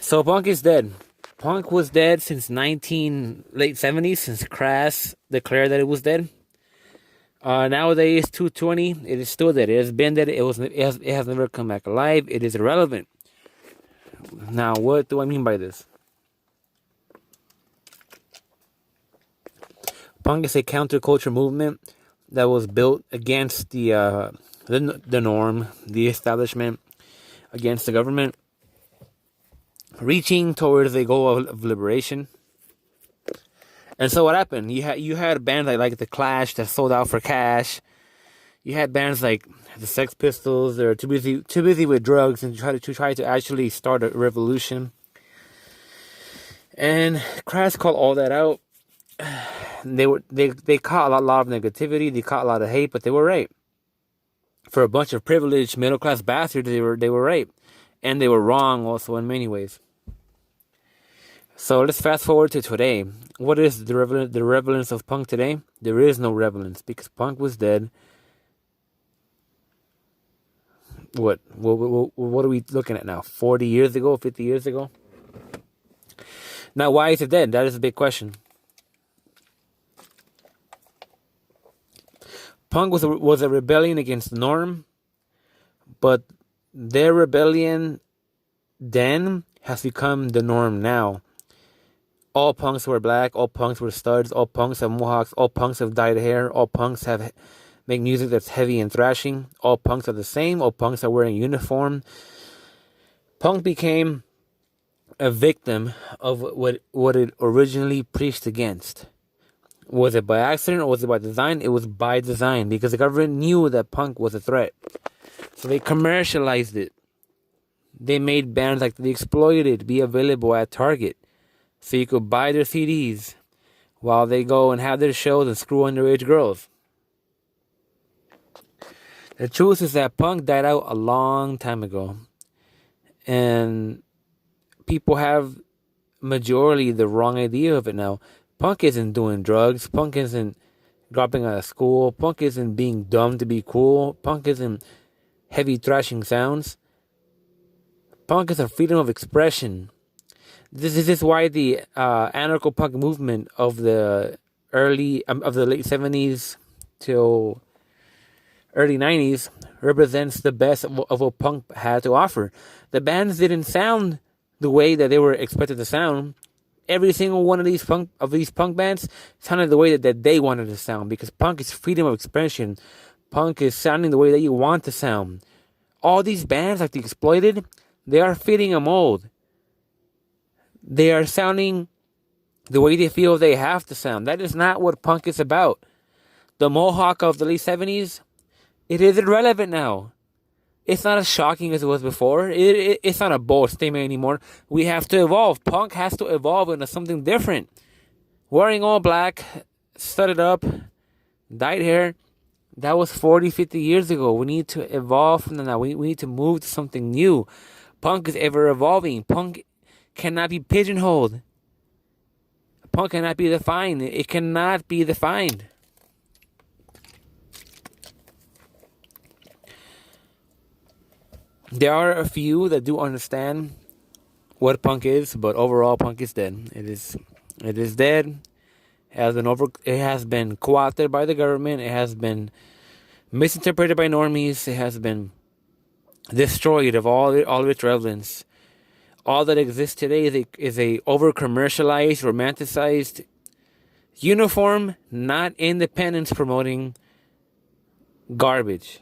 So punk is dead. Punk was dead since late 70s, since Crass declared that it was dead. Nowadays, 220, it is still dead. It has been dead. It has never come back alive. It is irrelevant. Now, what do I mean by this? Punk is a counterculture movement that was built against the norm, the establishment, against the government, reaching towards a goal of liberation. And so what happened? You had bands like The Clash that sold out for cash. You had bands like the Sex Pistols that are too busy with drugs and try to actually start a revolution. And Crash called all that out. They caught a lot of negativity. They caught a lot of hate, but they were right. For a bunch of privileged middle class bastards, they were right, and they were wrong also in many ways. So let's fast forward to today. What is the relevance of punk today? There is no relevance because punk was dead. What are we looking at now? 40 years ago, 50 years ago? Now, why is it dead? That is a big question. Punk was a rebellion against the norm, but their rebellion then has become the norm now. All punks were black, all punks were studs, all punks have mohawks, all punks have dyed hair, all punks make music that's heavy and thrashing, all punks are the same, all punks are wearing uniform. Punk became a victim of what it originally preached against. Was it by accident or was it by design? It was by design because the government knew that punk was a threat. So they commercialized it. They made bands like The Exploited be available at Target. So you could buy their CDs while they go and have their shows and screw underage girls. The truth is that punk died out a long time ago. And people have majority the wrong idea of it now. Punk isn't doing drugs. Punk isn't dropping out of school. Punk isn't being dumb to be cool. Punk isn't heavy thrashing sounds. Punk is a freedom of expression. This is why the anarcho-punk movement of the late 70s till early 90s represents the best of what punk had to offer. The bands didn't sound the way that they were expected to sound. Every single one of these punk bands sounded the way that they wanted to sound because punk is freedom of expression. Punk is sounding the way that you want to sound. All these bands like The Exploited, they are fitting a mold. They are sounding the way they feel they have to sound. That is not what punk is about. The mohawk of the late 70s, it is irrelevant now. It's not as shocking as it was before. It's not a bold statement anymore. We have to evolve. Punk has to evolve into something different. Wearing all black, studded up, dyed hair, that was 40, 50 years ago. We need to evolve from that now. We need to move to something new. Punk is ever evolving. Punk cannot be pigeonholed. Punk cannot be defined. It cannot be defined. There are a few that do understand what punk is, but overall punk is dead. It is dead. It has been co-opted by the government. It has been misinterpreted by normies. It has been destroyed of all of its relevance. All that exists today is a over-commercialized, romanticized uniform, not independence promoting garbage.